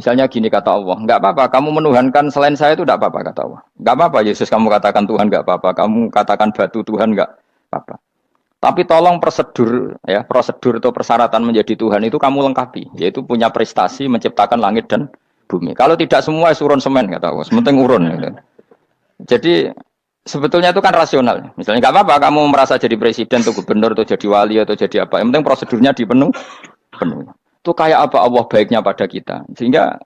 Misalnya gini kata Allah, enggak apa-apa, kamu menuhankan selain saya itu enggak apa-apa kata Allah. Enggak apa-apa Yesus kamu katakan Tuhan enggak apa-apa, kamu katakan batu Tuhan enggak apa-apa. Tapi tolong prosedur ya, prosedur atau persyaratan menjadi Tuhan itu kamu lengkapi, yaitu punya prestasi menciptakan langit dan bumi. Kalau tidak semua surun semen kata Allah, sementing urun gitu. Jadi sebetulnya itu kan rasional. Misalnya enggak apa-apa kamu merasa jadi presiden atau gubernur atau jadi wali atau jadi apa. Yang penting prosedurnya penuh. Itu kayak apa Allah baiknya pada kita. Sehingga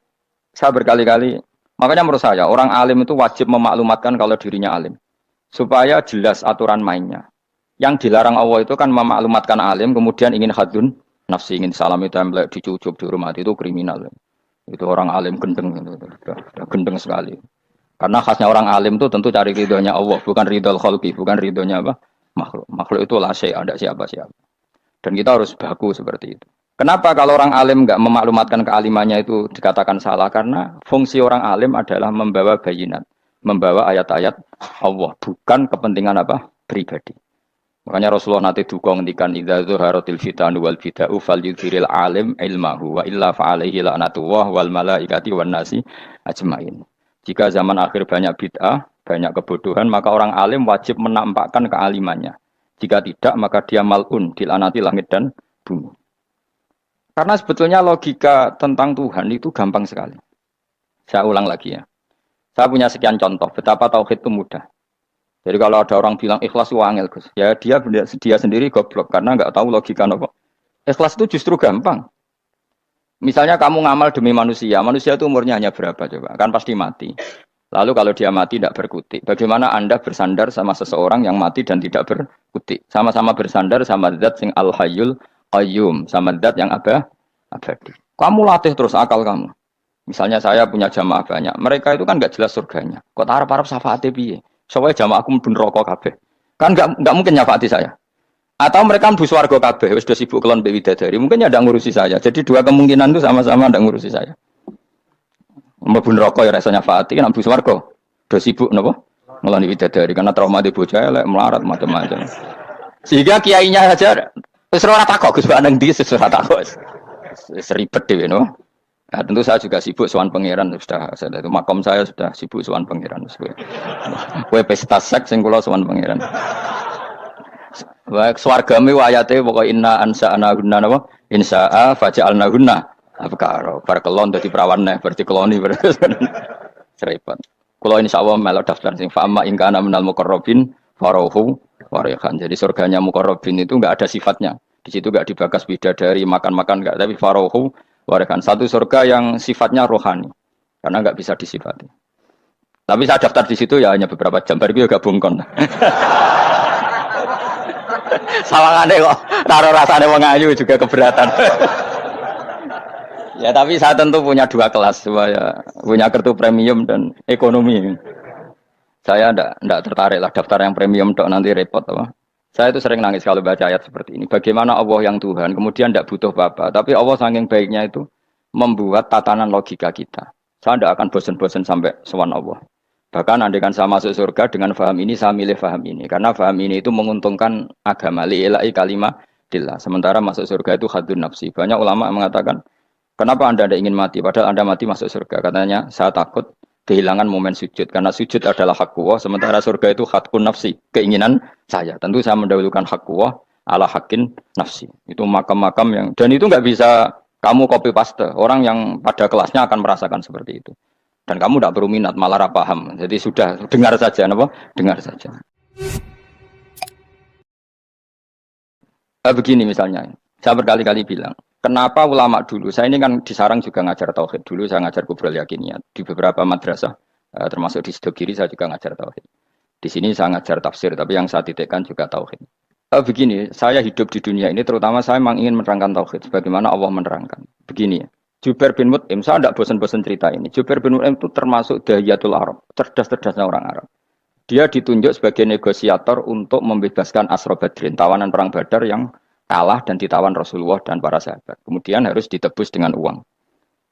saya berkali-kali, makanya menurut saya orang alim itu wajib memaklumatkan kalau dirinya alim. Supaya jelas aturan mainnya. Yang dilarang Allah itu kan memaklumatkan alim, kemudian ingin hadun, nafsi ingin salami template, dicucuk, dihormati, itu kriminal. Itu orang alim gendeng, udah gendeng sekali. Karena khasnya orang alim itu tentu cari ridhonya Allah, bukan ridhol khalqi, bukan ridhonya apa? Makhluk. Makhluk itu la syai', ada siapa-siapa. Dan kita harus baku seperti itu. Kenapa kalau orang alim enggak memaklumatkan kealimannya itu dikatakan salah? Karena fungsi orang alim adalah membawa bayinat, membawa ayat-ayat Allah, bukan kepentingan apa? Pribadi. Makanya Rasulullah nanti duka ngendikan idza zuharatil fitanu wal bid'u falyudhiril alim ilmahu wa illa fa'alaihi la'natullah wal malaikati wan nasi ajmain. Jika zaman akhir banyak bid'ah, banyak kebodohan, maka orang alim wajib menampakkan kealimannya. Jika tidak, maka dia mal'un, dilaknati langit dan bumi. Karena sebetulnya logika tentang Tuhan itu gampang sekali. Saya ulang lagi ya. Saya punya sekian contoh betapa tauhid itu mudah. Jadi kalau ada orang bilang ikhlas itu angel, Gus. Ya dia sendiri goblok karena nggak tahu logika apa. Ikhlas itu justru gampang. Misalnya kamu ngamal demi manusia. Manusia itu umurnya hanya berapa coba? Kan pasti mati. Lalu kalau dia mati tidak berkutik. Bagaimana Anda bersandar sama seseorang yang mati dan tidak berkutik? Sama-sama bersandar sama zat sing al-hayyul qayyum, sama zat yang abadi. Kamu latih terus akal kamu. Misalnya saya punya jamaah banyak. Mereka itu kan enggak jelas surganya. Kok harap-harap syafaate piye? Soale jamaah aku mlebu neraka kabeh. Kan enggak mungkin nyafaati saya. Atau mereka mlebu swarga kabeh wis do sibuk kelon mbek widadari. Mungkin ya ndak ngurusi saya. Jadi dua kemungkinan itu sama-sama ndak ngurusi saya. Mlebu neraka ya rasanya nyafaati, kan mlebu swarga do sibuk napa? Ngeloni widadari karena trauma di bocah elek melarat macam-macam. Sehingga kiainya saja wis ora takok Gus nang ndi wis ora takok. Wis ribet dhewe no. Nah, tentu saya juga sibuk sowan pangeran sudah itu makom saya sudah sibuk sowan pangeran. Kowe pesta seks sing kula sowan pangeran. Wa swargame ayate pokoke inna ansa'ana gunna napa? Insa'a faja'alna gunna. Abkaro bar kelon dadi perawan neh berarti keloni berarti. Repot. Kula insyaallah melok daftar sing fa amma in kana minal muqarrabin farohu warihan. Jadi surganya muqarrabin itu enggak ada sifatnya. Di situ enggak dibakas bidadari makan-makan enggak, tapi farohu warihan. Satu surga yang sifatnya rohani. Karena enggak bisa disifati. Tapi saya daftar di situ ya hanya beberapa jam. Baru juga bungkon. Sawangane kok karo rasane wong ayu juga keberatan. Ya tapi saya tentu punya dua kelas, punya kartu premium dan ekonomi. Saya enggak tertarik lah daftar yang premium dok nanti repot apa. Saya itu sering nangis kalau baca ayat seperti ini. Bagaimana Allah yang Tuhan kemudian enggak butuh apa-apa, tapi Allah saking baiknya itu membuat tatanan logika kita. Saya enggak akan bosan-bosan sampai sowan Allah. Bahkan andaikan saya masuk surga dengan faham ini, saya milih faham ini karena faham ini itu menguntungkan agama li'ilai kalimatillah. Sementara masuk surga itu hadun nafsi. Banyak ulama yang mengatakan kenapa Anda tidak ingin mati? Padahal Anda mati masuk surga. Katanya, saya takut kehilangan momen sujud. Karena sujud adalah hak Allah. Sementara surga itu hakun nafsi. Keinginan saya. Tentu saya mendahulukan hak Allah ala hakin nafsi. Itu makam-makam yang... Dan itu nggak bisa kamu copy paste. Orang yang pada kelasnya akan merasakan seperti itu. Dan kamu tidak perlu minat, malah paham. Jadi sudah dengar saja. Apa? Dengar saja. Begini misalnya. Saya berkali-kali bilang. Kenapa ulama dulu, saya ini kan di Sarang juga ngajar tauhid dulu, saya ngajar kubrul yakiniyat di beberapa madrasah, termasuk di Sidogiri saya juga ngajar tauhid. Di sini saya ngajar tafsir, tapi yang saya titikkan juga tauhid. Begini, saya hidup di dunia ini, terutama saya memang ingin menerangkan tauhid, sebagaimana Allah menerangkan. Begini ya, Jubair bin Mut'im, saya tidak bosan-bosan cerita ini. Jubair bin Mut'im itu termasuk dahiyatul Arab, cerdas-cerdasnya orang Arab. Dia ditunjuk sebagai negosiator untuk membebaskan Asra Badrin, tawanan perang Badar yang kalah dan ditawan Rasulullah dan para sahabat. Kemudian harus ditebus dengan uang.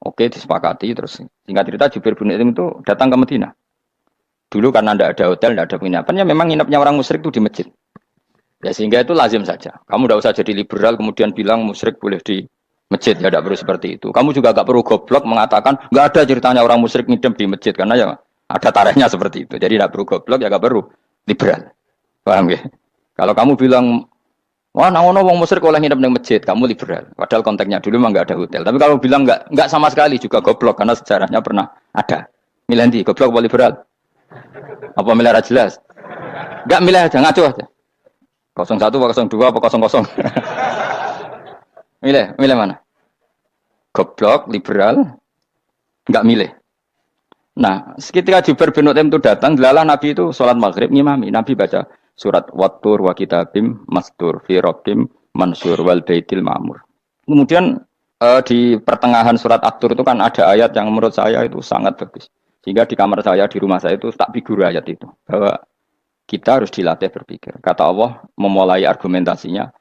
Oke, disepakati. Terus singkat cerita Jubair bin Mut'im itu datang ke Madinah. Dulu karena tidak ada hotel, tidak ada penginapan, memang nginapnya orang musyrik itu di masjid. Ya sehingga itu lazim saja. Kamu tidak usah jadi liberal kemudian bilang musyrik boleh di masjid, ya tidak perlu seperti itu. Kamu juga gak perlu goblok mengatakan nggak ada ceritanya orang musyrik ngidam di masjid karena ya ada tarehnya seperti itu. Jadi tidak perlu goblok ya gak perlu liberal. Paham ya? Kalau kamu bilang wah, nangono wong musyrik oleh nginep di masjid, kamu liberal. Padahal konteksnya dulu memang nggak ada hotel. Tapi kalau bilang nggak sama sekali juga goblok karena sejarahnya pernah ada. Milih nanti goblok apa liberal? Apa milih jelas? Nggak milih aja, ngaco aja. 01 apa 02 apa 00. Milih mana? Goblok, liberal, nggak milih. Nah, ketika Jubair bin Mut'im itu datang, delalah Nabi itu sholat maghrib ngimami. Nabi baca surat Wattur wa kitabim mastur fi rabbim mansur wal baitil ma'mur. Kemudian di pertengahan surat At-Tur itu kan ada ayat yang menurut saya itu sangat bagus. Sehingga di kamar saya, di rumah saya itu tak figur ayat itu. Bahwa kita harus dilatih berpikir. Kata Allah memulai argumentasinya.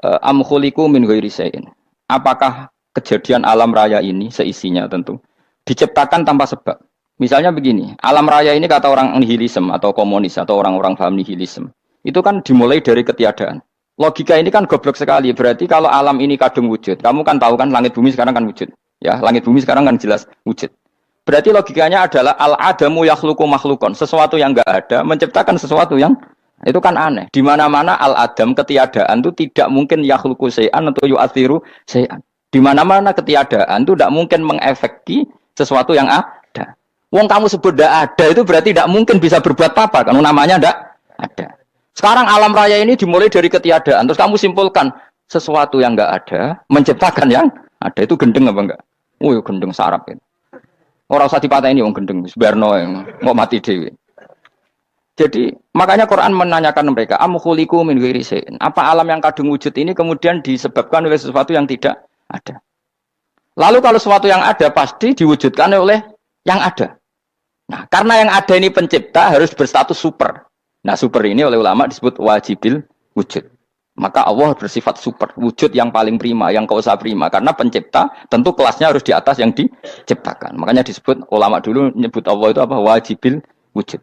Am khuliqu min ghairi syai'in. Apakah kejadian alam raya ini seisinya tentu diciptakan tanpa sebab? Misalnya begini, alam raya ini kata orang nihilisme atau komunis atau orang-orang paham nihilisme. Itu kan dimulai dari ketiadaan. Logika ini kan goblok sekali. Berarti kalau alam ini kadung wujud, kamu kan tahu kan langit bumi sekarang kan wujud. Ya, langit bumi sekarang kan jelas wujud. Berarti logikanya adalah al-adamu yakhluqu makhlukon, sesuatu yang enggak ada menciptakan sesuatu yang itu kan aneh. Di mana-mana al-adam ketiadaan itu tidak mungkin yakhluqu syai'an atau yu'athiru syai'an. Di mana-mana ketiadaan itu tidak mungkin mengefeki sesuatu yang ada. Wong kamu sebut tidak ada itu berarti tidak mungkin bisa berbuat apa karena namanya tidak ada. Sekarang alam raya ini dimulai dari ketiadaan. Terus kamu simpulkan sesuatu yang enggak ada menciptakan yang ada, itu gendeng apa enggak? Oh, gendeng sarap itu. Orang usah dipatahin wong gendeng, sebarno yang mau mati dewi. Jadi makanya Quran menanyakan mereka, am khuliqu min ghairi syai'in. Apa alam yang kadung wujud ini kemudian disebabkan oleh sesuatu yang tidak ada? Lalu kalau sesuatu yang ada pasti diwujudkan oleh yang ada. Nah, karena yang ada ini pencipta harus berstatus super. Nah, super ini oleh ulama disebut wajibil wujud. Maka Allah bersifat super, wujud yang paling prima, yang kausa prima. Karena pencipta tentu kelasnya harus di atas yang diciptakan. Makanya disebut ulama dulu nyebut Allah itu apa? Wajibil wujud.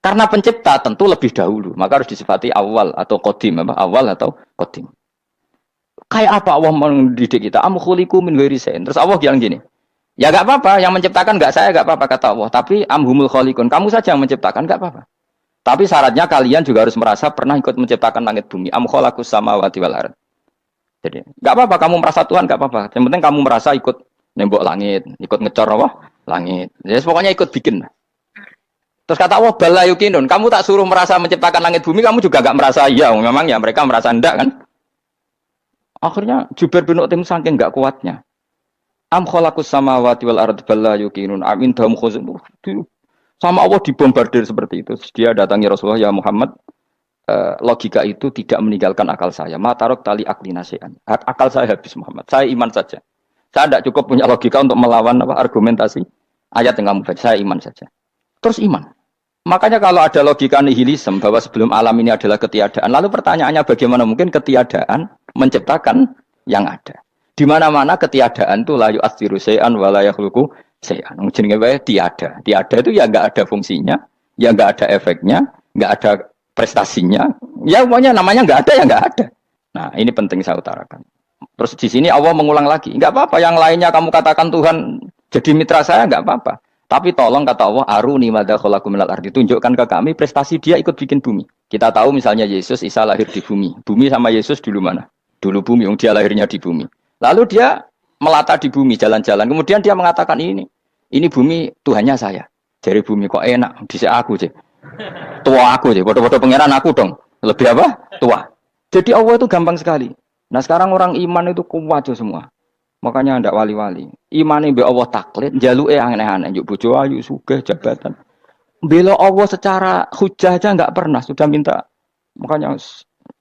Karena pencipta tentu lebih dahulu, maka harus disifati awal atau qadim, apa? Awal atau qadim. Kayak apa Allah mendidik kita? Am khuliqu min ghairi syai'in. Terus Allah bilang gini, ya enggak apa-apa, yang menciptakan enggak saya, enggak apa-apa kata Allah. Tapi amhumul khaliqun, kamu saja yang menciptakan, enggak apa-apa. Tapi syaratnya kalian juga harus merasa pernah ikut menciptakan langit bumi. Am khalaqus samawati wal ardh. Jadi, enggak apa-apa kamu merasa Tuhan, enggak apa-apa. Yang penting kamu merasa ikut nembok langit, ikut ngecor apa? Langit. Jadi pokoknya ikut bikin. Terus kata Allah bala yukinun, kamu tak suruh merasa menciptakan langit bumi, kamu juga enggak merasa iya. Memang ya mereka merasa enggak kan? Akhirnya Jubair bin Mut'im saking enggak kuatnya. Am khalaqus samawati wal ardh bala yukinun am indahum khuzun. Sama Allah dibombardir seperti itu. Dia datangi Rasulullah, ya Muhammad, logika itu tidak meninggalkan akal saya. Matarok tali akli nasihan. Akal saya habis Muhammad. Saya iman saja. Saya tidak cukup punya logika untuk melawan argumentasi ayat yang kamu baca. Saya iman saja. Terus iman. Makanya kalau ada logika nihilisme bahwa sebelum alam ini adalah ketiadaan, lalu pertanyaannya bagaimana mungkin ketiadaan menciptakan yang ada? Di mana-mana ketiadaan itu la yu'atsiru syai'an wa la yakhluqu syai'an. Jenenge wae tiada. Tiada itu ya enggak ada fungsinya, ya enggak ada efeknya, enggak ada prestasinya. Ya pokoknya namanya enggak ada ya enggak ada. Nah, ini penting saya utarakan. Terus di sini Allah mengulang lagi, enggak apa-apa yang lainnya kamu katakan Tuhan jadi mitra saya enggak apa-apa. Tapi tolong kata Allah, aruni madza khalaqu minal ardi, tunjukkan ke kami prestasi dia ikut bikin bumi. Kita tahu misalnya Yesus, Isa lahir di bumi. Bumi sama Yesus dulu mana? Dulu bumi, dia lahirnya di bumi. Lalu dia melata di bumi, jalan-jalan. Kemudian dia mengatakan ini bumi Tuhannya saya. Dari bumi kok enak, dhisik aku sih. Tua aku sih, bodoh-bodoh pangeran aku dong. Lebih apa? Tua. Jadi Allah itu gampang sekali. Nah sekarang orang iman itu kuat semua. Makanya ndak wali-wali. Imane mbek Allah taklid, njaluke aneh-aneh, njuk bojo ayu, sugih, jabatan. Bela Allah secara hujah aja enggak pernah, sudah minta. Makanya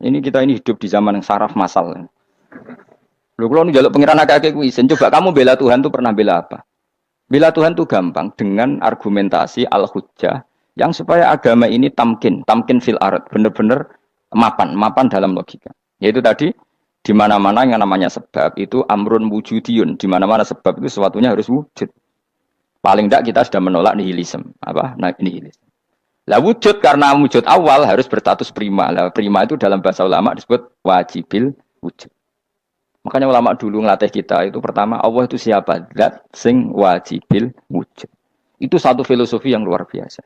ini kita hidup di zaman yang saraf masal. Lho kula njaluk pangeran akeh-akeh kuwi, coba kamu bela Tuhan tuh pernah bela apa? Bela Tuhan tuh gampang dengan argumentasi al-hujjah yang supaya agama ini tamkin fil ard, benar-benar mapan dalam logika. Yaitu tadi di mana-mana yang namanya sebab itu amrun wujudiyun, di mana-mana sebab itu sesuatunya harus wujud. Paling tidak kita sudah menolak nihilisme. Apa? Nah, nihilisme. Lah wujud karena wujud awal harus berstatus prima. Lah prima itu dalam bahasa ulama disebut wajibil wujud. Makanya ulama dulu ngelatih kita itu pertama Allah itu siapa? Zat sing wajibil wujud. Itu satu filosofi yang luar biasa.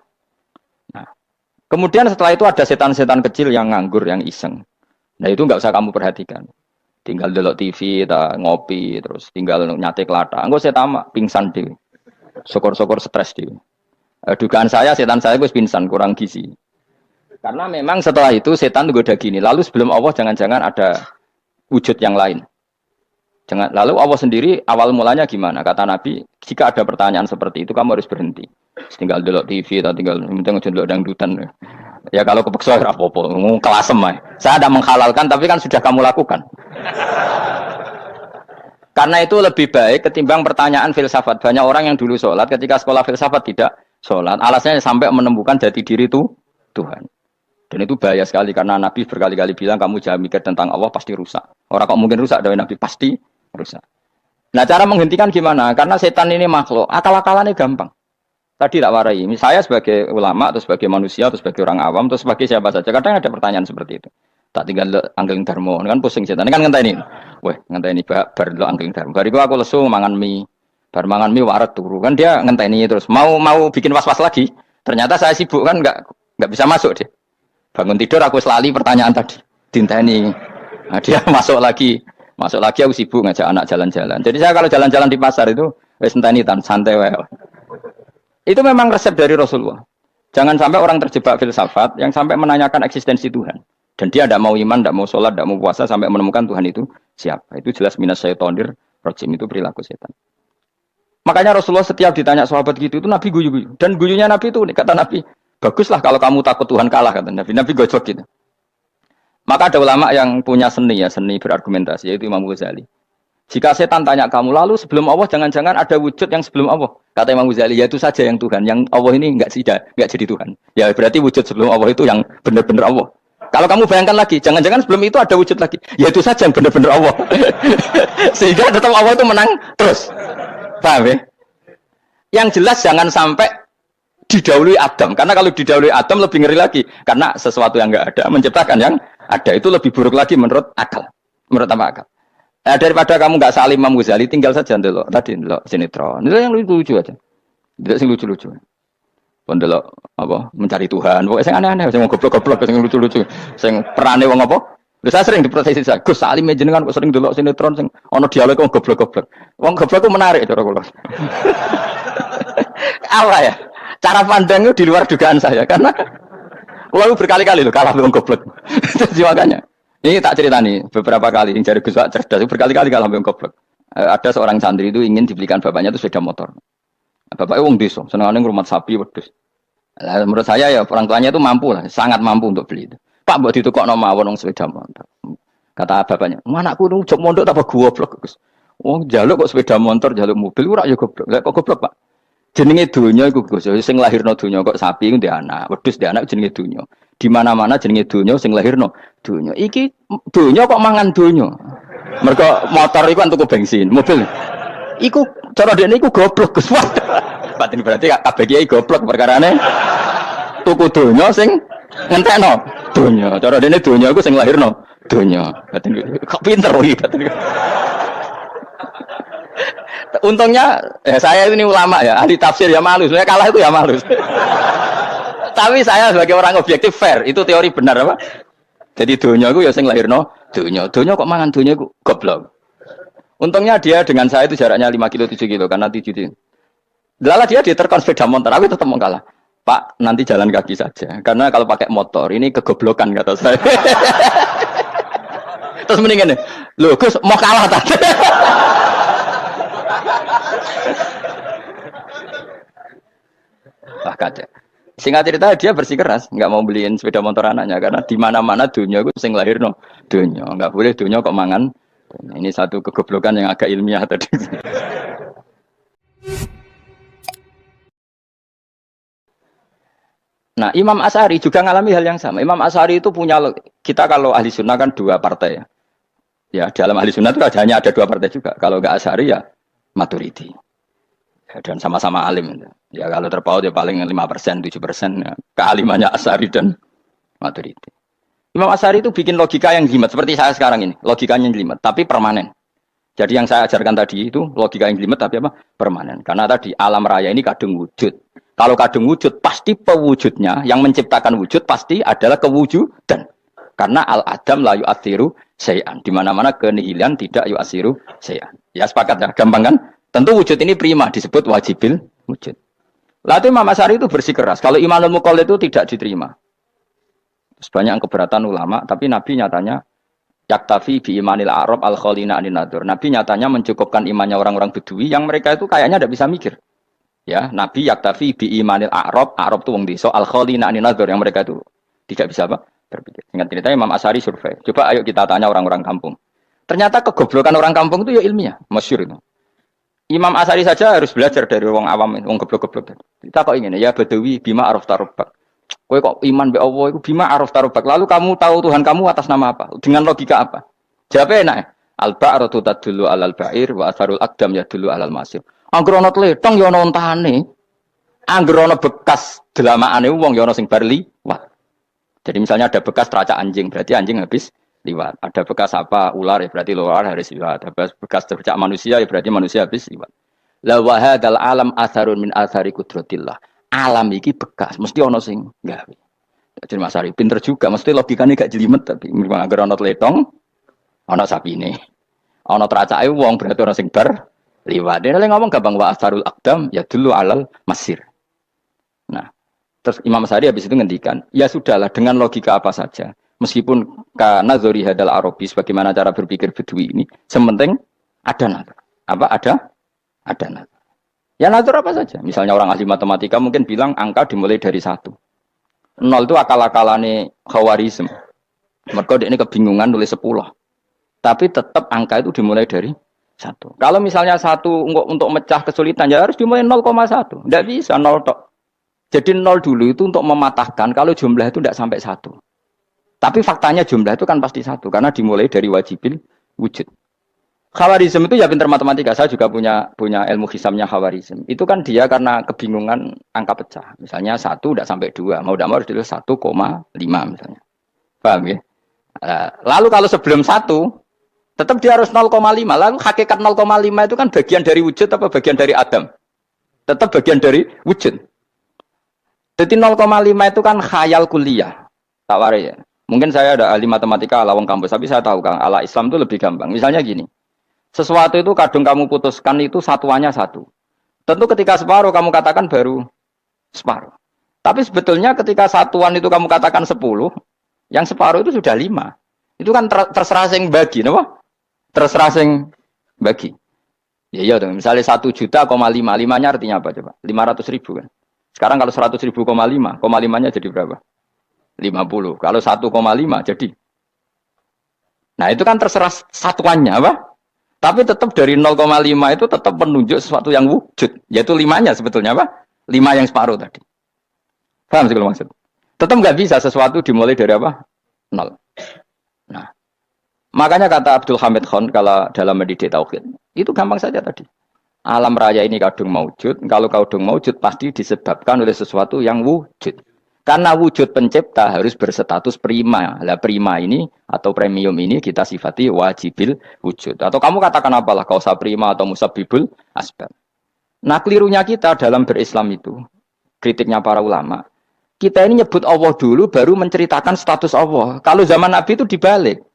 Nah, kemudian setelah itu ada setan-setan kecil yang nganggur, yang iseng. Nah itu nggak usah kamu perhatikan. Tinggal delok TV, ngopi, terus tinggal nyate kelata. Enggak saya tamak, pingsan deh. Syukur-syukur stres deh. Dugaan saya setan saya gue pingsan, kurang gizi. Karena memang setelah itu setan goda gini. Lalu sebelum Allah jangan-jangan ada wujud yang lain. Jangan. Lalu Allah sendiri awal mulanya gimana? Kata Nabi, jika ada pertanyaan seperti itu kamu harus berhenti. Tinggal delok TV atau tinggal delok dangdutan. Ya kalau kepeksa apa-apa, kelasem ae. Saya tidak menghalalkan tapi kan sudah kamu lakukan. Karena itu lebih baik ketimbang pertanyaan filsafat. Banyak orang yang dulu sholat ketika sekolah filsafat tidak sholat. Alasannya sampai menemukan jati diri itu Tuhan. Dan itu bahaya sekali karena Nabi berkali-kali bilang kamu jangan mikir tentang Allah pasti rusak. Orang kok mungkin rusak dari Nabi pasti rusak. Nah cara menghentikan gimana? Karena setan ini makhluk, akal-akalannya gampang. Tadi tak warai, saya sebagai ulama atau sebagai manusia atau sebagai orang awam atau sebagai siapa saja, kadang ada pertanyaan seperti itu. Tak tinggal anggeling dharma, kan pusing setan. Kan ngenteni. Weh, ngenteni bar lo anggeling dharma. Bariku aku lesu mangan mie. Bar mangan mie waret turu. Kan dia ngenteni terus mau bikin was-was lagi. Ternyata saya sibuk kan enggak bisa masuk deh. Bangun tidur aku selali pertanyaan tadi. Dinteni. Nah, dia masuk lagi aku sibuk ngajak anak jalan-jalan. Jadi saya kalau jalan-jalan di pasar itu wis enteni tan santai wae. Itu memang resep dari Rasulullah. Jangan sampai orang terjebak filsafat yang sampai menanyakan eksistensi Tuhan. Dan dia tidak mau iman, tidak mau sholat, tidak mau puasa sampai menemukan Tuhan itu siapa. Itu jelas minas syaitonir rajim, itu perilaku setan. Makanya Rasulullah setiap ditanya sahabat gitu itu Nabi guyu-guyu. Dan guyunya Nabi itu kata Nabi, baguslah kalau kamu takut Tuhan kalah kata Nabi. Nabi gojok gitu. Maka ada ulama yang punya seni berargumentasi yaitu Imam Ghazali. Jika setan tanya kamu, lalu sebelum Allah jangan-jangan ada wujud yang sebelum Allah. Kata Imam Ghazali, ya itu saja yang Tuhan. Yang Allah ini enggak jadi Tuhan. Ya berarti wujud sebelum Allah itu yang benar-benar Allah. Kalau kamu bayangkan lagi, jangan-jangan sebelum itu ada wujud lagi. Ya itu saja yang benar-benar Allah. Sehingga tetap Allah itu menang terus. Paham ya? Yang jelas jangan sampai didahului Adam. Karena kalau didahului Adam lebih ngeri lagi. Karena sesuatu yang enggak ada menciptakan yang ada. Itu lebih buruk lagi menurut akal. Menurut apa akal? Nah, daripada kamu nggak salim Imam Ghazali, tinggal saja ndelok tadi ndelok sinetron. Itu yang lucu-lucu aja. Tidak sing lucu-lucu. Ndelok apa mencari Tuhan. Pokoknya sing aneh-aneh, sing goblok-goblok, sing lucu-lucu, sing perane wong apa? Lha saya sering diprotes saya. Gus Salim jenengan kok sering ndelok sinetron sing ana dialog wong goblok-goblok. Wong goblok ku menarik cara kula. Apa ya? Cara pandang itu di luar dugaan saya karena kula berkali-kali lho kalah wong goblok. Jadi makanya ini tak cerita nih beberapa kali yang cari Gus Wak cerdas berkali-kali kalah ambek goblok. Ada seorang santri itu ingin dibelikan bapaknya itu sepeda motor. Bapaknya wong desa, senengane ngrumat sapi wedhus. Lah menurut saya ya orang tuanya itu mampu lah, sangat mampu untuk beli itu. Pak mbok ditukokno mawon wong sepeda motor. Kata bapaknya, "Anakku nu jok mondok tak goblok, Gus." Wong njaluk kok sepeda motor, njaluk mobil ora ya goblok. Lah kok goblok, Pak? Jenenge donya iku Gus, sing lahirno donya kok sapi ku ndek anak, wedhus ndek anak jenenge donya. Di mana-mana jenenge donya sing lahirno donya. Iki donya kok mangan donya. Mergo motor iku kan tuku bensin, mobil. Iku cara dekne iku goblok Gus. Batin berarti kabeh kiai goblok perkarane tuku donya sing ngentekno donya. Cara dekne donya iku sing lahirno donya. Batin kok pinter iki batin. Untungnya saya ini ulama ya, ahli tafsir ya malu. Saya kalah itu ya malu. Tapi saya sebagai orang objektif fair, itu teori benar apa? Jadi donya itu ya sing lahirno donya. Donya kok mangan donya iku goblok. Untungnya dia dengan saya itu jaraknya 5 kilo 7 kilo karena 7 kilo. Lala dia diterkon sepeda motor, aku tetap mau kalah. Pak, nanti jalan kaki saja. Karena kalau pakai motor ini kegoblokan kata saya. Terus mendingan nih, loh Gus mau kalah tadi. Wah kacau. Singkat cerita dia bersikeras, nggak mau beliin sepeda motor anaknya karena di mana-mana dunia gue sing lahir no dunia, nggak boleh dunia kok mangan. Ini satu kegoblokan yang agak ilmiah tadi. Nah Imam Asy'ari juga ngalami hal yang sama. Imam Asy'ari itu punya kita kalau ahli sunnah kan 2 partai ya. Ya dalam ahli sunnah itu hanya ada 2 partai juga. Kalau nggak Asy'ari ya Maturidi. Dan sama-sama alim. Ya kalau terpaut ya paling 5%, 7% ya. Kealimannya Asy'ari dan Maturidi. Imam Asy'ari itu bikin logika yang jelimet seperti saya sekarang ini. Logikanya jelimet, tapi permanen. Jadi yang saya ajarkan tadi itu logika yang jelimet tapi apa? Permanen. Karena tadi alam raya ini kadung wujud. Kalau kadung wujud pasti pewujudnya yang menciptakan wujud pasti adalah kewujudan. Karena al-adam la yu'athiru syai'an. Di mana-mana kenihilan tidak yu'athiru syai'an. Ya sepakat ya, gampang kan? Tentu wujud ini prima disebut wajibil wujud. Lalu Imam Asy'ari itu bersikeras. Kalau imanul muqallid itu tidak diterima. Banyak keberatan ulama, tapi Nabi nyatanya yaktafi bi imanil Arab al khalina anin nadur. Nabi nyatanya mencukupkan imannya orang-orang Bedui yang mereka itu kayaknya tidak bisa mikir. Ya, Nabi yaktafi bi imanil Arab itu wong desa al khalina anin nadur yang mereka itu tidak bisa apa? Berpikir. Ingat ceritanya Imam Asy'ari survei. Coba ayo kita tanya orang-orang kampung. Ternyata kegoblokan orang kampung itu ya ilmiah, masyhur itu. Imam Asy'ari saja harus belajar dari wong awam, wong goblok-goblok. Kita kok ingin ya Badawi bima araf tarubak. Kowe kok iman be Allah iku bima araf tarubak. Lalu kamu tahu Tuhan kamu atas nama apa? Dengan logika apa? Jawabnya enak. Al-ba'ratu tadullu 'alal ba'ir wa atharul aqdam yadullu 'alal masir. Angger ana tletong ya ana ontane. Angger ana bekas delamaane wong ya ana sing bar liwat. Jadi misalnya ada bekas teracak anjing, berarti anjing habis liwat. Ada bekas apa ular ya berarti ular harus liwat. Ada bekas tercak manusia ya berarti manusia habis liwat. La wa hadzal alam atharun min athari qudratillah. Alam iki bekas mesti ana sing gawe. Jadi Mas Ari pinter juga, mesti logikane gak jelimet tapi memang agar ana tletong ana sapine. Ana teracake wong berarti ana sing bar liwat. Dene ngomong gampang wa atharul aqdam ya dulu alal masir. Nah, terus Imam Asy'ari habis itu ngendikan, ya sudahlah dengan logika apa saja. Meskipun karena zori hadal Arabi bagaimana cara berpikir Bedui ini, sementing ada nazar. Apa ada nazar. Ya nazar apa saja. Misalnya orang ahli matematika mungkin bilang angka dimulai dari 1. 0 itu akal-akalane Khawarizm. Mereka ini kebingungan nulis 10. Tapi tetap angka itu dimulai dari 1. Kalau misalnya 1 untuk mecah kesulitan ya harus dimulai 0,1. Tidak bisa 0 tok. Jadi 0 dulu itu untuk mematahkan kalau jumlah itu tidak sampai 1. Tapi faktanya jumlah itu kan pasti 1 karena dimulai dari wajibil wujud. Khawarizm itu ya pintar matematika. Saya juga punya ilmu hisamnya Khawarizm. Itu kan dia karena kebingungan angka pecah. Misalnya 1 tidak sampai 2. Mau tidak mau harus ditulis 1,5 misalnya. Paham ya? Lalu kalau sebelum 1 tetap dia harus 0,5. Lalu hakikat 0,5 itu kan bagian dari wujud apa bagian dari Adam? Tetap bagian dari wujud. Jadi 0,5 itu kan khayal kuliah. Tak warai ya. Mungkin saya ada ahli matematika ala wong kampus, tapi saya tahu Kang, ala Islam itu lebih gampang. Misalnya gini. Sesuatu itu kadung kamu putuskan itu satuannya 1. Tentu ketika separuh kamu katakan baru separuh. Tapi sebetulnya ketika satuan itu kamu katakan 10, yang separuh itu sudah 5. Itu kan terserah sing bagi, apa? Terserah sing bagi. Ya iya dong, misalnya 1 juta, 5-nya artinya apa coba? 500 ribu kan. Sekarang kalau 100 ribu, 5-nya jadi berapa? 50. Kalau 1,5 jadi. Nah itu kan terserah satuannya apa? Tapi tetap dari 0,5 itu tetap menunjuk sesuatu yang wujud. Yaitu 5-nya sebetulnya apa? 5 yang separuh tadi. Paham sih kalau maksud? Tetap nggak bisa sesuatu dimulai dari apa? 0. Nah, makanya kata Abdul Hamid Khan kalau dalam mendidik tauhid, itu gampang saja tadi. Alam raya ini kadung maujud, kalau kadung maujud pasti disebabkan oleh sesuatu yang wujud. Karena wujud pencipta harus berstatus prima. Lah prima ini atau premium ini kita sifati wajibil wujud. Atau kamu katakan apalah kausa prima atau musabbibul asbab. Nah kelirunya kita dalam berislam itu, kritiknya para ulama, kita ini nyebut Allah dulu baru menceritakan status Allah. Kalau zaman Nabi itu dibalik.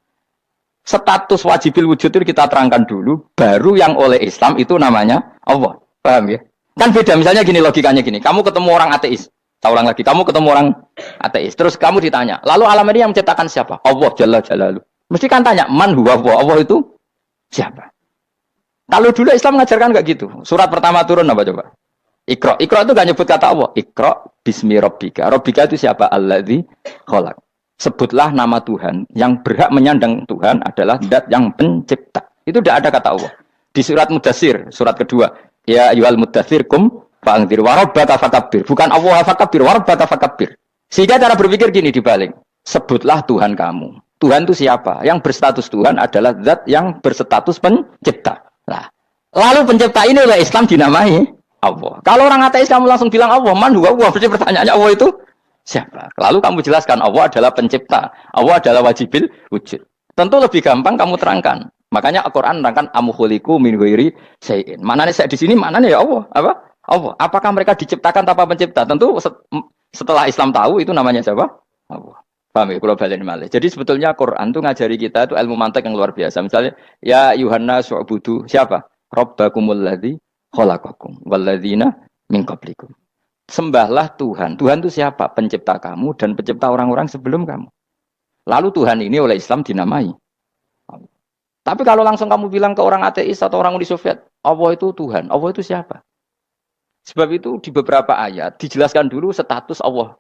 Status wajibil wujud itu kita terangkan dulu, baru yang oleh Islam itu namanya Allah. Paham ya? Kan beda, misalnya gini logikanya gini, kamu ketemu orang ateis. Saya ulang lagi, kamu ketemu orang ateis, terus kamu ditanya, lalu alam ini yang menciptakan siapa? Allah Jalla Jalaluh. Mesti kan tanya, man huwa Allah itu siapa? Kalau dulu Islam mengajarkan enggak gitu. Surat pertama turun apa coba? Iqra. Iqra itu enggak nyebut kata Allah. Iqra bismi rabbika. Rabbika itu siapa? Alladzi khalaq. Sebutlah nama Tuhan. Yang berhak menyandang Tuhan adalah zat yang pencipta. Itu tidak ada kata Allah. Di surat Mudatsir, surat kedua, ya ayyuhal mudatsir kum fa'anzir wa rabbaka fakabbir. Bukan Allah fakabbir, wa rabbaka fakabbir. Sehingga cara berpikir gini dibalik. Sebutlah Tuhan kamu. Tuhan itu siapa? Yang berstatus Tuhan adalah zat yang berstatus pencipta. Nah, lalu pencipta ini oleh Islam dinamai Allah. Kalau orang ateis kamu langsung bilang Allah, man huwa Allah. Berarti pertanyaannya Allah itu siapa? Lalu kamu jelaskan Allah adalah pencipta. Allah adalah wajibil wujud. Tentu lebih gampang kamu terangkan. Makanya Al-Qur'an nerangkan amkhuliqu min ghairi syai'in. Manane saya di sini manane ya Allah, apa? Allah. Apakah mereka diciptakan tanpa pencipta? Tentu setelah Islam tahu itu namanya siapa? Allah. Paham ya? Kalau balen malih. Jadi sebetulnya Quran itu ngajari kita itu ilmu mantek yang luar biasa. Misalnya, ya Yuhanna su'budu. Siapa? Rabbakumul ladzi khalaqakum walladzina min qablikum. Sembahlah Tuhan. Tuhan itu siapa? Pencipta kamu dan pencipta orang-orang sebelum kamu. Lalu Tuhan ini oleh Islam dinamai. Tapi kalau langsung kamu bilang ke orang ateis atau orang Uni Soviet, Allah itu Tuhan. Allah itu siapa? Sebab itu di beberapa ayat dijelaskan dulu status Allah.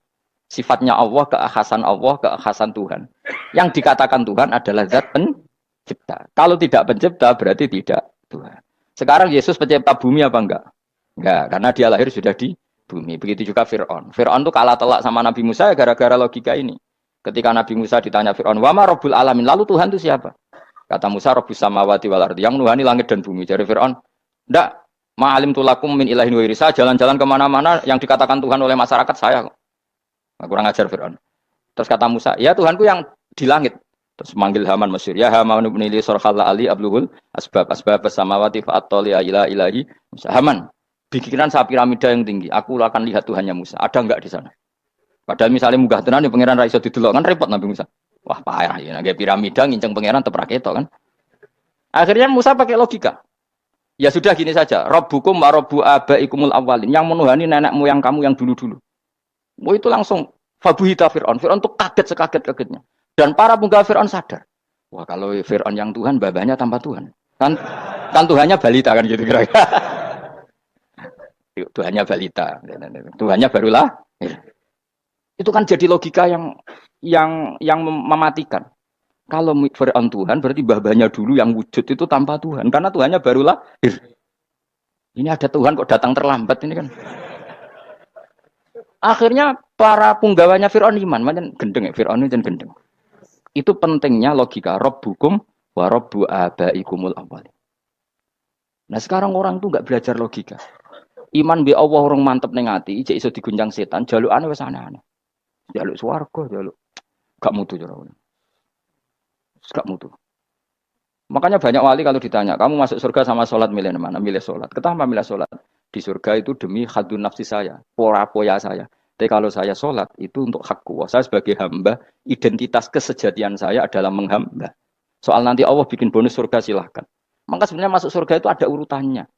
Sifatnya Allah, keakhasan Tuhan. Yang dikatakan Tuhan adalah zat pencipta. Kalau tidak pencipta berarti tidak Tuhan. Sekarang Yesus pencipta bumi apa enggak? Enggak, karena dia lahir sudah di bumi. Begitu juga Fir'aun. Fir'aun itu kalah telak sama Nabi Musa gara-gara logika ini. Ketika Nabi Musa ditanya Fir'aun, "Wa ma rabbul alamin?" Lalu Tuhan itu siapa? Kata Musa, Rabbus samawati wal ardi, yang menuhani langit dan bumi. Jadi Fir'aun, enggak, ma'alim tulakum min ilahin wa irisa, jalan-jalan kemana-mana yang dikatakan Tuhan oleh masyarakat saya. Kurang ajar Fir'aun. Terus kata Musa, ya Tuhanku yang di langit. Terus manggil Haman Mesir, ya Haman ibn Ili sorkhalla ali abluhul asbab samawati fa'attoli ila ilahi. Musa, Haman, bikinan saya piramida yang tinggi, aku akan lihat Tuhannya Musa. Ada enggak di sana? Padahal misalnya munggah tenan di pangeran ra iso didelok kan repot Nabi Musa. Wah parah ya, kayak piramida nginceng pangeran teprak ketok kan. Akhirnya Musa pakai logika. Ya sudah gini saja, Rabbukum wa rabbu abaikumul awwalin, yang menuhani nenek moyang kamu yang dulu-dulu. Mau itu langsung fabuhita Fir'aun. Fir'aun itu kaget sekaget-kagetnya. Dan para punggawa Fir'aun sadar. Wah kalau Fir'aun yang Tuhan, babanya tanpa Tuhan. Kan Tuhannya balita kan gitu kira-kira. Tuhannya balita. Tuhannya barulah. Itu kan jadi logika yang mematikan. Kalau Fir'aun Tuhan berarti babanya dulu yang wujud itu tanpa Tuhan. Karena Tuhannya baru lahir. Ini ada Tuhan kok datang terlambat ini kan. Akhirnya para punggawanya Fir'aun iman. Macam gendeng ya, Fir'aun itu gendeng. Itu pentingnya logika. Rabbukum wa rabbu abaikumul awwalin. Nah sekarang orang itu enggak belajar logika. Iman bi Allah orang mantep ning ati, ijek iso digunjang setan, jalukane wis aneh-aneh. Jaluk swarga, jaluk gak mutu cara. Gak mutu. Makanya banyak wali kalau ditanya, kamu masuk surga sama sholat milih mana? Milih sholat. Kenapa milih sholat? Di surga itu demi hadun nafsi saya, poya saya. Tapi kalau saya sholat itu untuk hakku. Saya sebagai hamba, identitas kesejatian saya adalah menghamba. Soal nanti Allah bikin bonus surga silahkan. Maka sebenarnya masuk surga itu ada urutannya.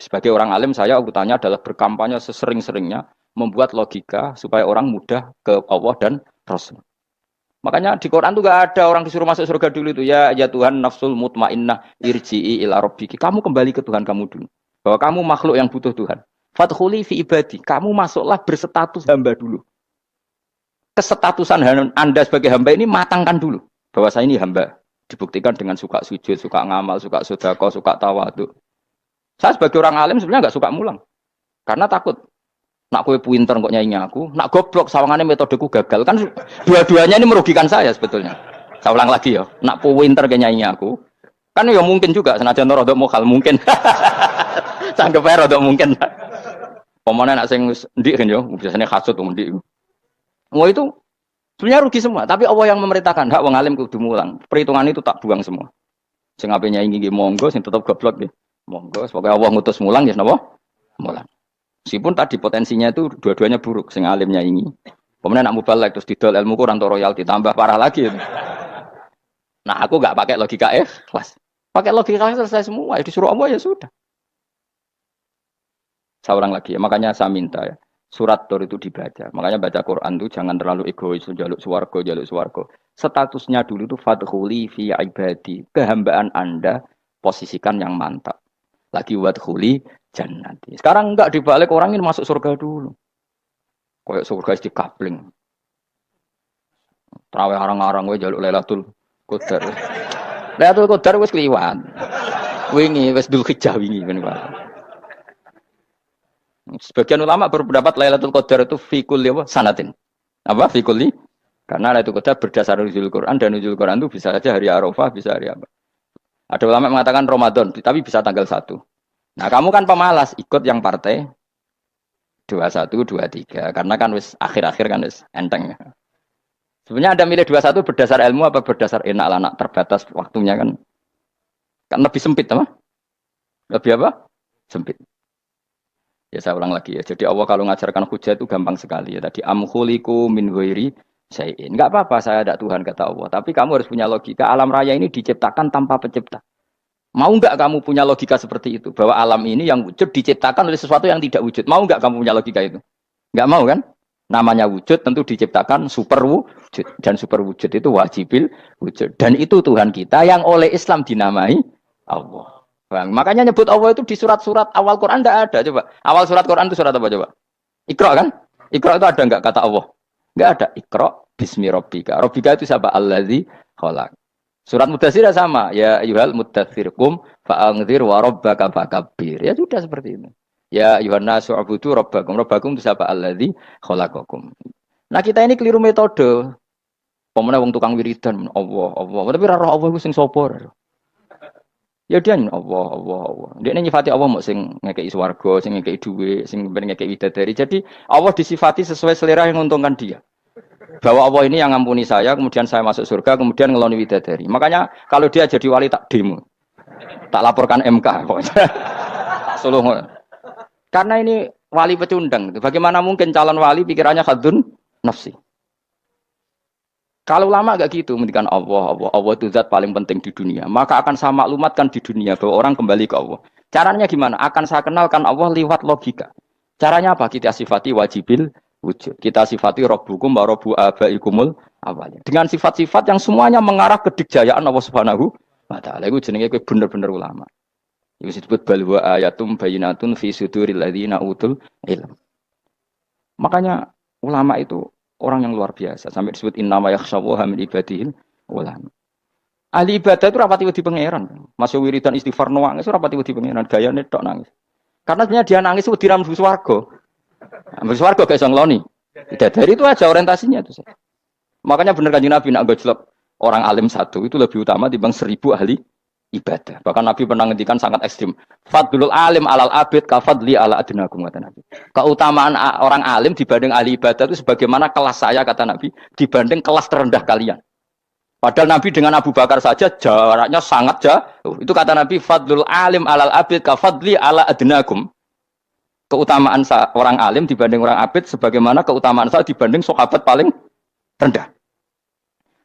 Sebagai orang alim saya urutannya adalah berkampanye sesering-seringnya, membuat logika supaya orang mudah ke Allah dan Rasul. Makanya di Quran tuh gak ada orang disuruh masuk surga dulu itu ya Tuhan nafsul mutmainnah irji'i ila rabbiki. Kamu kembali ke Tuhan kamu dulu. Bahwa kamu makhluk yang butuh Tuhan. Fadkhuli fi ibadi. Kamu masuklah berstatus hamba dulu. Kesetatusan Anda sebagai hamba ini matangkan dulu. Bahwa saya ini hamba. Dibuktikan dengan suka sujud, suka ngamal, suka sedekah, suka tawadhu. Saya sebagai orang alim sebenarnya gak suka mulang. Karena takut. Nak kowe pinter kok nyanyi aku, nak goblok sawangane metodeku gagal. Kan dua-duanya ini merugikan saya sebetulnya. Saya ulang lagi ya, nak pinter kok nyanyi aku. Kan ya mungkin juga senajan rodok mokal mungkin. Sanggep ae rodok mungkin. Pemane nak sing ndik kan yo, biasanya hasud wong ndik. Mau itu sebenarnya rugi semua, tapi Allah yang memerintahkan hak wong alim kudu mulang. Perhitungan itu tak buang semua. Sing ape nyanyi nggih monggo, sing tetep goblok nggih. Monggo, semoga Allah ngutus mulang ya napa? Mulang. Meskipun tadi potensinya itu dua-duanya buruk, sing alimnya ini. Kemudian nak mubalek terus didol ilmu kurang atau royalti tambah parah lagi. Nah aku nggak pakai logika kelas, pakai logika selesai semua. Ya disuruh Allah ya sudah. Saya ulang lagi ya, makanya saya minta ya surat Tur itu dibaca. Makanya baca Quran itu jangan terlalu egois, jaluk swarga. Statusnya dulu itu fadkhuli fi ibadi, kehambaan Anda posisikan yang mantap. Lagi wadkhuli jannati. Sekarang enggak dibalik orang ini masuk surga dulu. Kayak surga di kapling. Traweh arang-arang wae jaluk Lailatul Qadar. Lailatul Qadar wis kliwat. Wingi wis Dzulhijjah wingi kan Pak. Sebagian ulama berpendapat Lailatul Qadar itu fi kulli sanatin. Apa fi kulli? Karena Lailatul Qadar berdasar nuzul Quran dan nuzul Quran itu bisa saja hari Arafah, bisa hari apa. Ada ulama mengatakan Ramadan, tapi bisa tanggal 1. Nah, kamu kan pemalas, ikut yang partai 21, 23. Karena kan wis akhir-akhir kan wis enteng. Sebenarnya Anda milih 21 berdasar ilmu apa berdasar enak lah, terbatas waktunya kan. Kan lebih sempit, apa? Lebih apa? Sempit. Ya saya ulang lagi ya. Jadi Allah kalau ngajarkan hujah itu gampang sekali ya. Tadi amkhuliku min ghairi syai'in. Enggak apa-apa saya ada Tuhan kata Allah. Tapi kamu harus punya logika. Alam raya ini diciptakan tanpa pencipta. Mau enggak kamu punya logika seperti itu? Bahwa alam ini yang wujud diciptakan oleh sesuatu yang tidak wujud. Mau enggak kamu punya logika itu? Enggak mau kan? Namanya wujud tentu diciptakan super wujud. Dan super wujud itu wajibil wujud. Dan itu Tuhan kita yang oleh Islam dinamai Allah. Bang. Makanya nyebut Allah itu di surat-surat awal Quran tidak ada. Coba. Awal surat Quran itu surat apa coba? Iqra kan? Iqra itu ada enggak kata Allah? Enggak ada. Iqra bismi rabbika. Rabbika itu siapa? Allazi khalaq. Surat Mudatsir sama. Ya ayyuhal mudatsir qum fa'anzir wa rabbaka fakabbir. Ya sudah seperti itu. Ya ayyuhan nasu ubudu rabbakum. Rabbakum itu siapa? Allazi khalaqakum. Nah, kita ini keliru metode. Pemene wong tukang wiridan Allah, Allah. Tapi ora roh Allah iku sing sapa? Ya dia Allah. Dia nyifati Allah mau sing ngekei swarga, sing ngekei duit, sing ngekei widadari. Jadi Allah disifati sesuai selera yang menguntungkan dia. Bahwa Allah ini yang ngampuni saya, kemudian saya masuk surga, kemudian ngeloni widadari. Makanya kalau dia jadi wali tak demo. Tak laporkan MK. Tak suluh. Karena ini wali pecundang. Bagaimana mungkin calon wali pikirannya khadun nafsi. Kalau lama gak gitu, mendikan Allah itu zat paling penting di dunia. Maka akan saya maklumatkan di dunia bahwa orang kembali ke Allah. Caranya gimana? Akan saya kenalkan Allah lewat logika. Caranya apa? Kita sifati wajibil wujud. Kita sifati rabbukum wa rabbu abaikumul awalnya. Dengan sifat-sifat yang semuanya mengarah ke dikjayaan Allah Subhanahu wa taala. Itu jenenge kowe bener-bener ulama. Itu disebut bal wa ayatum bayyinatun fi suduril ladzina utul ilm. Makanya ulama itu orang yang luar biasa. Sampai disebut innama yakhshawaha min ibadil ulama. Ahli ibadah itu rapati wedi pangeran. Masuk wiridan istighfar nangis rapati wedi pangeran. Gayane tok nangis. Karena sebenarnya dia nangis wedi ra mlebu swarga. Mlebu swarga gak iso ngloni. Dari itu aja orientasinya itu. Makanya bener Kanjeng Nabi nak gojlok orang alim satu itu lebih utama dibanding 1000 ahli ibadah. Bahkan Nabi pernah ngendikan sangat ekstrim. Fadlul alim alal abid kafadli ala adnakum kata Nabi. Keutamaan orang alim dibanding ahli ibadah itu sebagaimana kelas saya kata Nabi dibanding kelas terendah kalian. Padahal Nabi dengan Abu Bakar saja jaraknya sangat jauh. Itu kata Nabi fadlul alim alal abid kafadli ala adnakum. Keutamaan orang alim dibanding orang abid sebagaimana keutamaan saya dibanding sahabat paling rendah.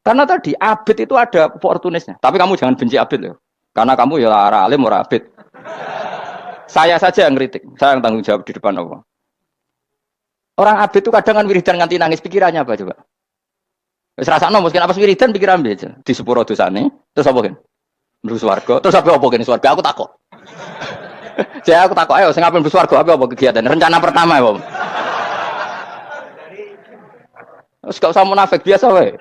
Karena tadi abid itu ada oportunisnya. Tapi kamu jangan benci abid loh. Karena kamu ya orang alim, orang abid. Saya saja yang kritik. Saya yang tanggung jawab di depan Allah. Orang abid itu kadang kan wiridan nganti nangis. Pikirannya apa coba? Wis rasakno mungkin apa wiridan pikiran aja. Di sepuro dosane. Terus apa kan? Mlebu swarga. Terus apa kene swarga? Aku takok. Saya aku takok ayo sing ape mlebu swarga apa kegiatan? Rencana pertama apa? Terus gak usah munafik biasa wae.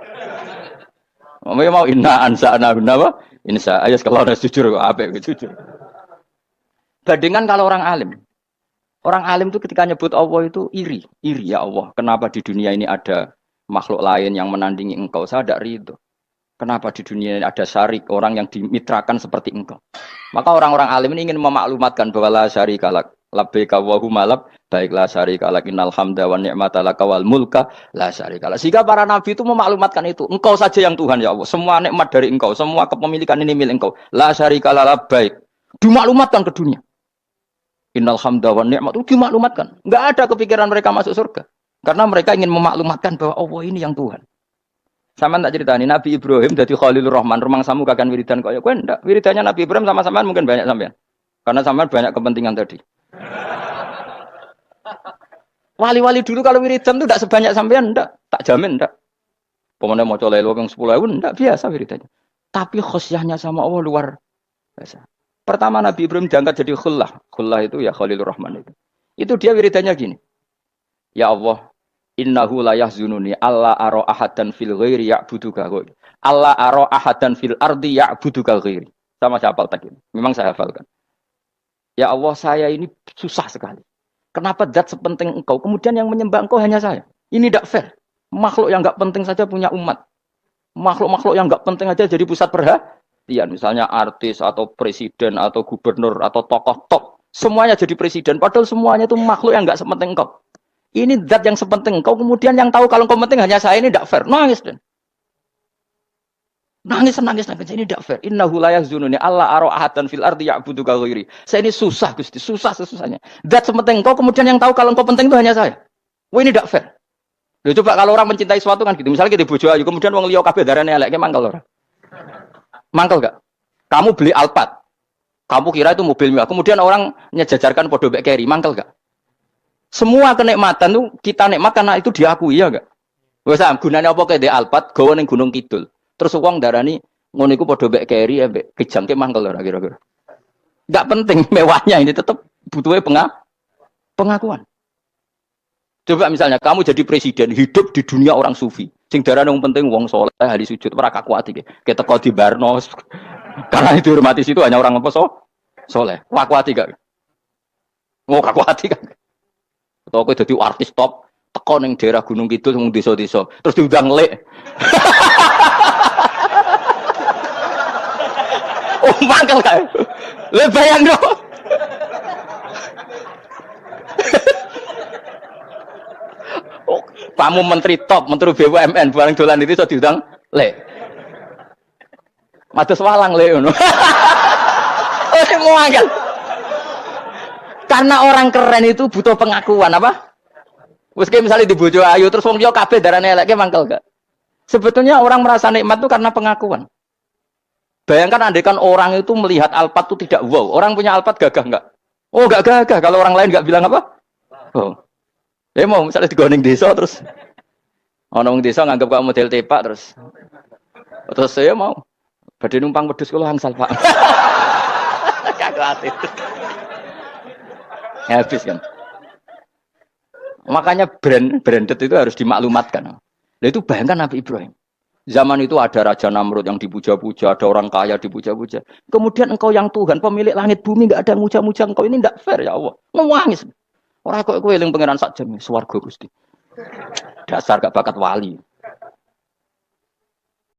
Mau inna ansa'na apa? Insya Allah kalau harus jujur apa jujur. Bandingkan kalau orang alim. Orang alim itu ketika nyebut Allah itu iri ya Allah. Kenapa di dunia ini ada makhluk lain yang menandingi engkau? Saya tidak ridho. Kenapa di dunia ini ada syarik orang yang dimitrakan seperti engkau? Maka orang-orang alim ini ingin memaklumatkan bahwa la syarika lak labbaika wa huma baiklah syarika lak innal hamda wa ni'mata laka wal mulka la syarika lak. Sehingga para nabi itu memaklumatkan itu. Engkau saja yang Tuhan ya Allah. Semua nikmat dari engkau, semua kepemilikan ini milik engkau. La syarika lak labbaik. Dimaklumatkan ke dunia. Innal hamda wa ni'mata itu dimaklumatkan. Enggak ada kepikiran mereka masuk surga. Karena mereka ingin memaklumatkan bahwa Allah ini yang Tuhan. Sama tak ceritani Nabi Ibrahim dari Khalilur Rahman, rumang samu kakan wiridan kaya kowe ndak. Wiridannya Nabi Ibrahim sama-sama mungkin banyak sampean. Karena sampean banyak kepentingan tadi. Wali-wali dulu kalau wiridan itu tidak sebanyak sampean, ndak. Tak jamin ndak. Pemene maca lelo ping 10.000 ndak biasa wiridannya. Tapi khosyahnya sama Allah luar biasa. Pertama Nabi Ibrahim diangkat jadi khullah. Khullah itu ya Khalilur Rahman itu. Itu dia wiridannya gini. Ya Allah, innahu la yahzununi alla ara ahadan fil ghairi ya'buduka ghairi. Alla ara ahadan fil ardi ya'buduka ghairi. Sama saya hafal tadi. Memang saya hafalkan. Ya Allah, saya ini susah sekali. Kenapa zat sepenting engkau, kemudian yang menyembah engkau hanya saya? Ini tidak fair. Makhluk yang enggak penting saja punya umat. Makhluk-makhluk yang enggak penting aja jadi pusat perhatian. Misalnya artis atau presiden atau gubernur atau tokoh top. Semuanya jadi presiden. Padahal semuanya itu makhluk yang enggak sepenting engkau. Ini zat yang sepenting engkau. Kemudian yang tahu kalau engkau penting hanya saya, ini tidak fair. Nangis dan. Nangis. Ini tidak fair. Innahu la yahzununi Allah ara ahadan fil ardi ya'budu ka ghairi. Saya ini susah Gusti, susah sesusahnya. Dat sepenting engkau kemudian yang tahu kalau engkau penting itu hanya saya. Wah ini tidak fair. Loh, coba kalau orang mencintai sesuatu kan gitu. Misalnya kita bojo ayu kemudian wong liya kabeh darane elek, mangkel ora? Mangkel gak? Kamu beli Alphard. Kamu kira itu mobil mewah. Kemudian orang nyejajarkan podo bek carry, mangkel gak? Semua kenikmatan tuh kita nikmat karena itu diakui ya gak? Wes gunane apa kayak di Alphard gawa ning Gunung Kidul. Terus wong darani ngono iku padha mbek keri ambek kejangke mangkel ora kira-kira. Enggak penting mewahnya ini tetap butuhnya pengakuan. Coba misalnya kamu jadi presiden hidup di dunia orang sufi. Sing darane wong penting wong saleh ahli sujud ora kakuat iki. Keteko di Barnos. Karena itu dihormati situ hanya orang apa soleh. Kakuat gak? Mau kakuat gak? Atau kowe dadi artis top teko ning daerah Gunung Kidul mung desa-desa terus diundang lek. Oh mangkel kae. Le bayang dong. Oh, kamu menteri top, menteri BUMN bareng dolan itu iso diundang lek. Mados walang lek ngono. Oh mangkel. Karena orang keren itu butuh pengakuan apa? Wes kayak misalnya di bojo ayu terus wong liya kabeh darane eleke mangkel gak? Sebetulnya orang merasa nikmat itu karena pengakuan. Bayangkan andaikan orang itu melihat Alphard itu tidak wow. Orang punya Alphard gagah enggak? Oh enggak gagah. Kalau orang lain enggak bilang apa? Oh. Mau misalnya di Gunung desa terus orang desa nganggap kamu model tepak terus saya mau badhe numpang wedhus kula angsal Pak. Kagak habis kan. Makanya branded itu harus dimaklumatkan. Nah itu bayangkan Nabi Ibrahim. Zaman itu ada Raja Namrud yang dipuja-puja, ada orang kaya dipuja-puja. Kemudian engkau yang Tuhan, pemilik langit bumi, enggak ada yang muja-muja engkau. Ini enggak fair ya Allah. Nangis. Orang kok kowe eling pangeran sak jam, swarga Gusti. Dasar gak bakat wali.